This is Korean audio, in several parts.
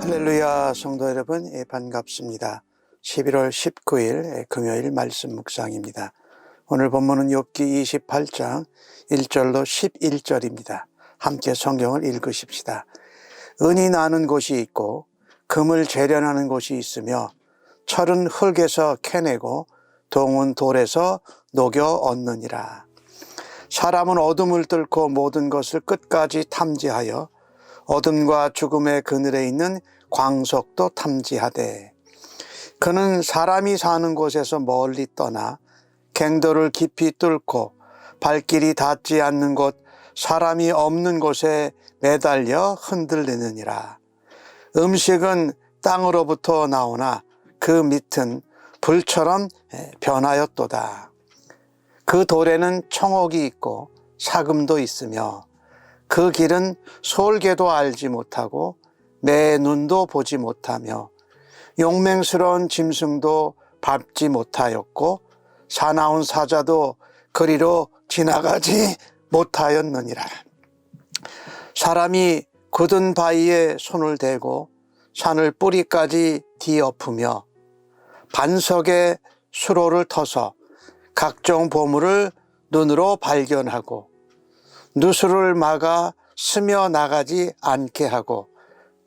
할렐루야, 성도 여러분, 반갑습니다. 11월 19일 금요일 말씀 묵상입니다. 오늘 본문은 욥기 28장 1절로 11절입니다. 함께 성경을 읽으십시다. 은이 나는 곳이 있고 금을 재련하는 곳이 있으며 철은 흙에서 캐내고 동은 돌에서 녹여 얻느니라. 사람은 어둠을 뚫고 모든 것을 끝까지 탐지하여 어둠과 죽음의 그늘에 있는 광석도 탐지하되, 그는 사람이 사는 곳에서 멀리 떠나 갱도를 깊이 뚫고 발길이 닿지 않는 곳, 사람이 없는 곳에 매달려 흔들리느니라. 음식은 땅으로부터 나오나 그 밑은 불처럼 변하였도다. 그 돌에는 청옥이 있고 사금도 있으며 그 길은 솔개도 알지 못하고 내 눈도 보지 못하며 용맹스러운 짐승도 밟지 못하였고 사나운 사자도 그리로 지나가지 못하였느니라. 사람이 굳은 바위에 손을 대고 산을 뿌리까지 뒤엎으며 반석에 수로를 터서 각종 보물을 눈으로 발견하고 누수를 막아 스며 나가지 않게 하고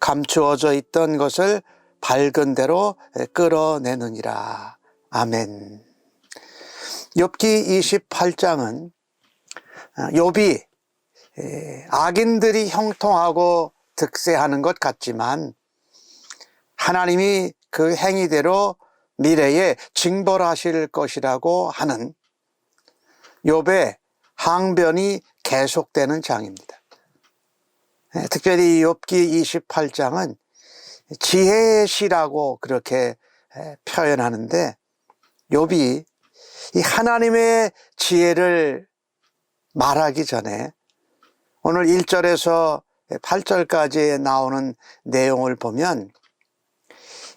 감추어져 있던 것을 밝은 대로 끌어내느니라. 아멘. 욥기 28장은 욥이 악인들이 형통하고 득세하는 것 같지만 하나님이 그 행위대로 미래에 징벌하실 것이라고 하는 욥의 항변이 계속되는 장입니다. 특별히 욥기 28장은 지혜의 시라고 그렇게 표현하는데, 욥이 이 하나님의 지혜를 말하기 전에 오늘 1절에서 8절까지 나오는 내용을 보면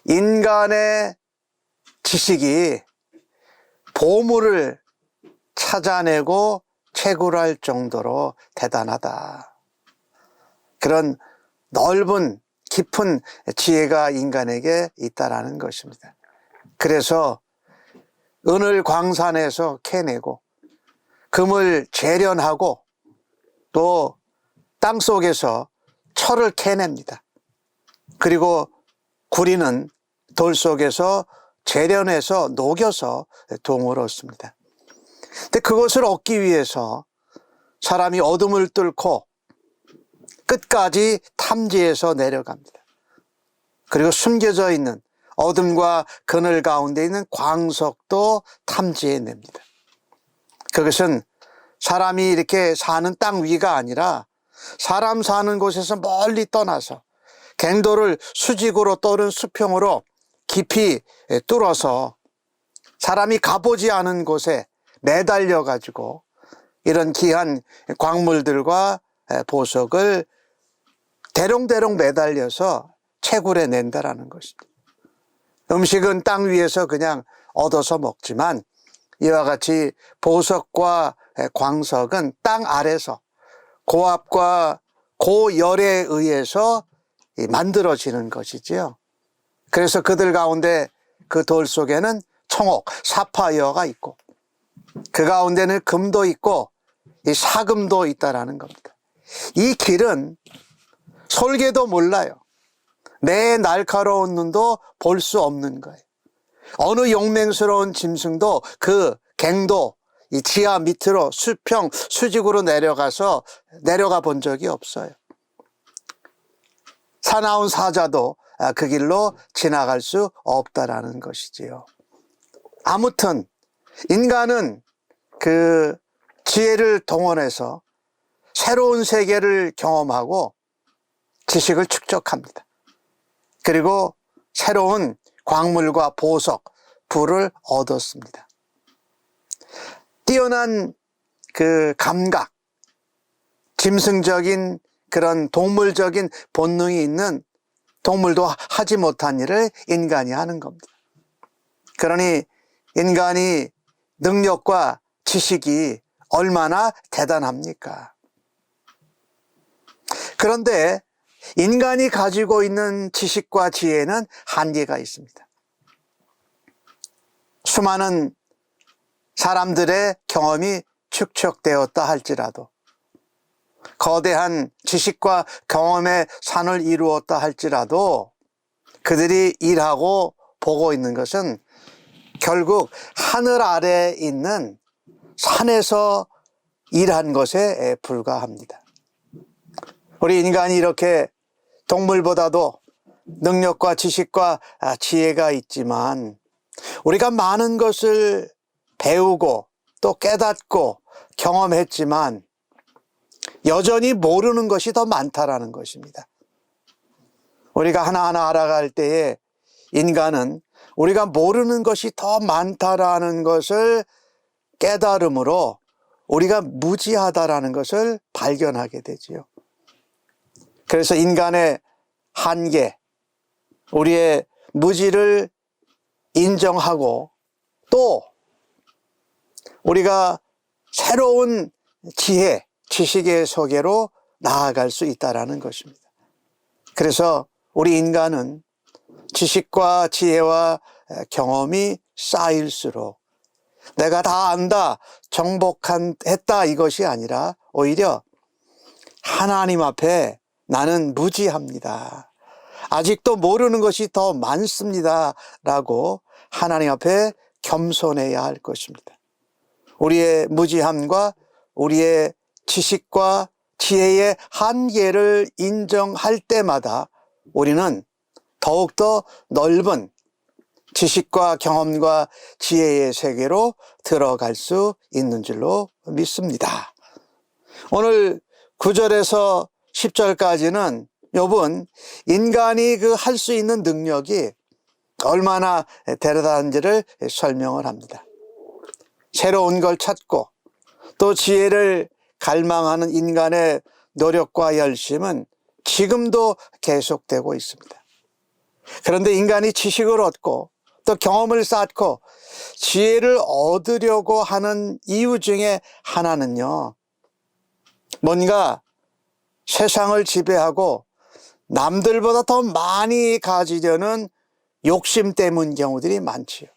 인간의 지식이 보물을 찾아내고 채굴할 정도로 대단하다. 그런 넓은 깊은 지혜가 인간에게 있다라는 것입니다. 그래서 은을 광산에서 캐내고 금을 재련하고 또 땅속에서 철을 캐냅니다. 그리고 구리는 돌 속에서 재련해서 녹여서 동을 얻습니다. 근데 그것을 얻기 위해서 사람이 어둠을 뚫고 끝까지 탐지해서 내려갑니다. 그리고 숨겨져 있는 어둠과 그늘 가운데 있는 광석도 탐지해냅니다. 그것은 사람이 이렇게 사는 땅 위가 아니라 사람 사는 곳에서 멀리 떠나서 갱도를 수직으로 또는 수평으로 깊이 뚫어서 사람이 가보지 않은 곳에 매달려 가지고 이런 귀한 광물들과 보석을 대롱대롱 매달려서 채굴해 낸다라는 것입니다. 음식은 땅 위에서 그냥 얻어서 먹지만 이와 같이 보석과 광석은 땅 아래서 고압과 고열에 의해서 만들어지는 것이지요. 그래서 그들 가운데 그 돌 속에는 청옥, 사파이어가 있고 그 가운데는 금도 있고 이 사금도 있다라는 겁니다. 이 길은 솔개도 몰라요. 내 날카로운 눈도 볼 수 없는 거예요. 어느 용맹스러운 짐승도 그 갱도 이 지하 밑으로 수평 수직으로 내려가 본 적이 없어요. 사나운 사자도 그 길로 지나갈 수 없다라는 것이지요. 아무튼 인간은 그 지혜를 동원해서 새로운 세계를 경험하고 지식을 축적합니다. 그리고 새로운 광물과 보석, 부를 얻었습니다. 뛰어난 그 감각, 짐승적인 그런 동물적인 본능이 있는 동물도 하지 못한 일을 인간이 하는 겁니다. 그러니 인간이 능력과 지식이 얼마나 대단합니까? 그런데 인간이 가지고 있는 지식과 지혜는 한계가 있습니다. 수많은 사람들의 경험이 축적되었다 할지라도, 거대한 지식과 경험의 산을 이루었다 할지라도 그들이 일하고 보고 있는 것은 결국 하늘 아래에 있는 산에서 일한 것에 불과합니다. 우리 인간이 이렇게 동물보다도 능력과 지식과 지혜가 있지만 우리가 많은 것을 배우고 또 깨닫고 경험했지만 여전히 모르는 것이 더 많다라는 것입니다. 우리가 하나하나 알아갈 때에 인간은 우리가 모르는 것이 더 많다라는 것을 깨달음으로 우리가 무지하다라는 것을 발견하게 되지요. 그래서 인간의 한계, 우리의 무지를 인정하고 또 우리가 새로운 지혜, 지식의 세계로 나아갈 수 있다는 것입니다. 그래서 우리 인간은 지식과 지혜와 경험이 쌓일수록 내가 다 안다, 정복했다 이것이 아니라 오히려 하나님 앞에 나는 무지합니다, 아직도 모르는 것이 더 많습니다 라고 하나님 앞에 겸손해야 할 것입니다. 우리의 무지함과 우리의 지식과 지혜의 한계를 인정할 때마다 우리는 더욱더 넓은 지식과 경험과 지혜의 세계로 들어갈 수 있는 줄로 믿습니다. 오늘 9절에서 10절까지는 욥은 인간이 그 할 수 있는 능력이 얼마나 대단한지를 설명을 합니다. 새로운 걸 찾고 또 지혜를 갈망하는 인간의 노력과 열심은 지금도 계속되고 있습니다. 그런데 인간이 지식을 얻고 또 경험을 쌓고 지혜를 얻으려고 하는 이유 중에 하나는요, 뭔가 세상을 지배하고 남들보다 더 많이 가지려는 욕심 때문인 경우들이 많지요.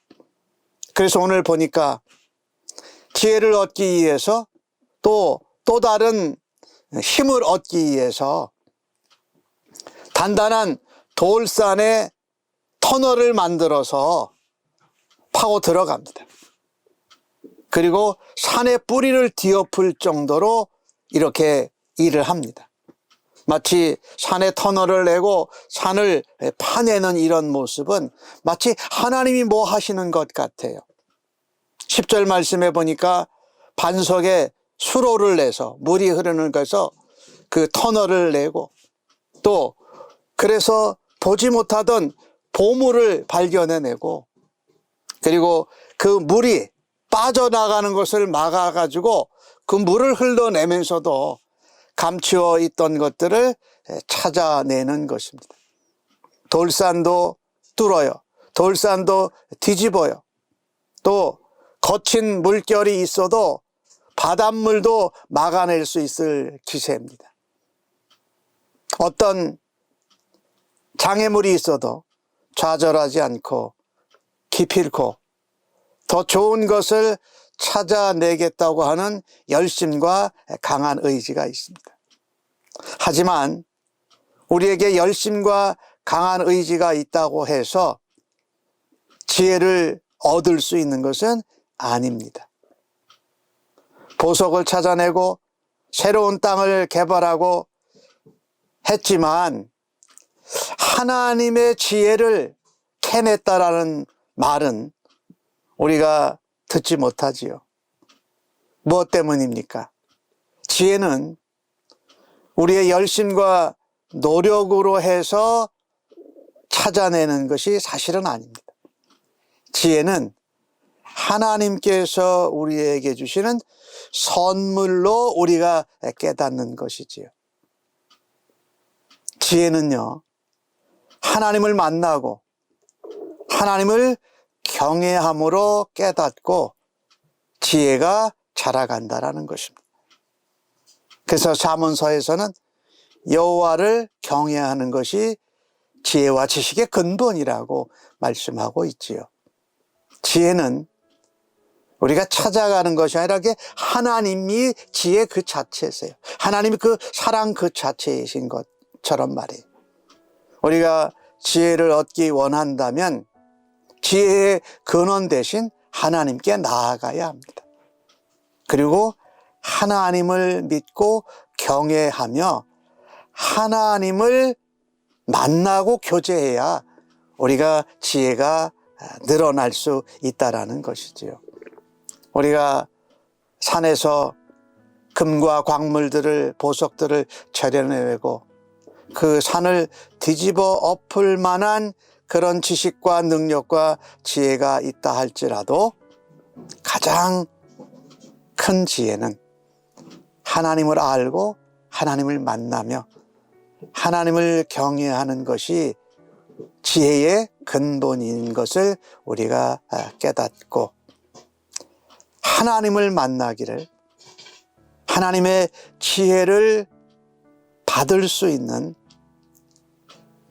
그래서 오늘 보니까 지혜를 얻기 위해서 또 다른 힘을 얻기 위해서 단단한 돌산에 터널을 만들어서 파고 들어갑니다. 그리고 산의 뿌리를 뒤엎을 정도로 이렇게 일을 합니다. 마치 산에 터널을 내고 산을 파내는 이런 모습은 마치 하나님이 뭐 하시는 것 같아요. 10절 말씀해 보니까 반석에 수로를 내서 물이 흐르는 것에서 그 터널을 내고 또 그래서 보지 못하던 보물을 발견해내고 그리고 그 물이 빠져나가는 것을 막아가지고 그 물을 흘러내면서도 감추어 있던 것들을 찾아내는 것입니다. 돌산도 뚫어요. 돌산도 뒤집어요. 또 거친 물결이 있어도 바닷물도 막아낼 수 있을 기세입니다. 어떤 장애물이 있어도 좌절하지 않고 기필코 더 좋은 것을 찾아내겠다고 하는 열심과 강한 의지가 있습니다. 하지만 우리에게 열심과 강한 의지가 있다고 해서 지혜를 얻을 수 있는 것은 아닙니다. 보석을 찾아내고 새로운 땅을 개발하고 했지만 하나님의 지혜를 캐냈다라는 말은 우리가 듣지 못하지요. 무엇 때문입니까? 지혜는 우리의 열심과 노력으로 해서 찾아내는 것이 사실은 아닙니다. 지혜는 하나님께서 우리에게 주시는 선물로 우리가 깨닫는 것이지요. 지혜는요, 하나님을 만나고 하나님을 경외함으로 깨닫고 지혜가 자라간다라는 것입니다. 그래서 잠언서에서는 여호와를 경외하는 것이 지혜와 지식의 근본이라고 말씀하고 있지요. 지혜는 우리가 찾아가는 것이 아니라 하나님이 지혜 그 자체세요. 하나님이 그 사랑 그 자체이신 것처럼 말이에요. 우리가 지혜를 얻기 원한다면 지혜의 근원 대신 하나님께 나아가야 합니다. 그리고 하나님을 믿고 경외하며 하나님을 만나고 교제해야 우리가 지혜가 늘어날 수 있다라는 것이지요. 우리가 산에서 금과 광물들을, 보석들을 차려내고 그 산을 뒤집어 엎을 만한 그런 지식과 능력과 지혜가 있다 할지라도 가장 큰 지혜는 하나님을 알고 하나님을 만나며 하나님을 경외하는 것이 지혜의 근본인 것을 우리가 깨닫고 하나님을 만나기를, 하나님의 지혜를 받을 수 있는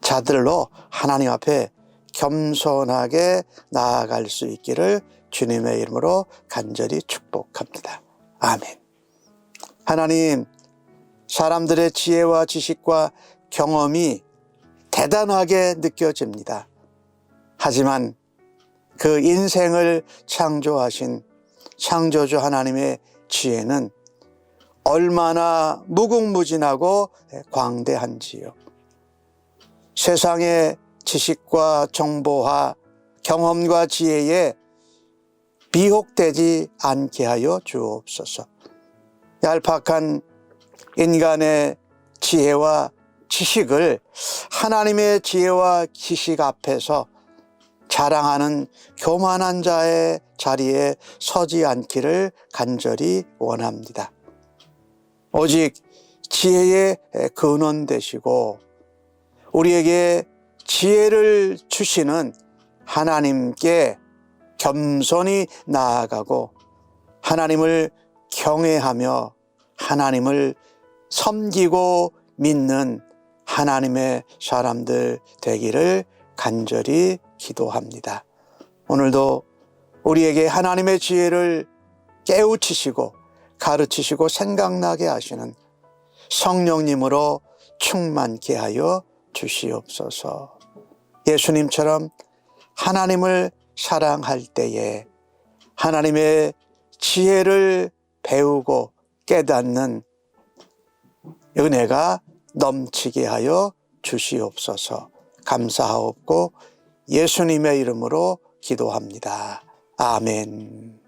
자들로 하나님 앞에 겸손하게 나아갈 수 있기를 주님의 이름으로 간절히 축복합니다. 아멘. 하나님, 사람들의 지혜와 지식과 경험이 대단하게 느껴집니다. 하지만 그 인생을 창조하신 창조주 하나님의 지혜는 얼마나 무궁무진하고 광대한지요. 세상의 지식과 정보와 경험과 지혜에 미혹되지 않게 하여 주옵소서. 얄팍한 인간의 지혜와 지식을 하나님의 지혜와 지식 앞에서 자랑하는 교만한 자의 자리에 서지 않기를 간절히 원합니다. 오직 지혜의 근원 되시고 우리에게 지혜를 주시는 하나님께 겸손히 나아가고 하나님을 경외하며 하나님을 섬기고 믿는 하나님의 사람들 되기를 간절히 기도합니다. 오늘도 우리에게 하나님의 지혜를 깨우치시고 가르치시고 생각나게 하시는 성령님으로 충만케 하여 주시옵소서. 예수님처럼 하나님을 사랑할 때에 하나님의 지혜를 배우고 깨닫는 은혜가 넘치게 하여 주시옵소서. 감사하옵고 예수님의 이름으로 기도합니다. 아멘.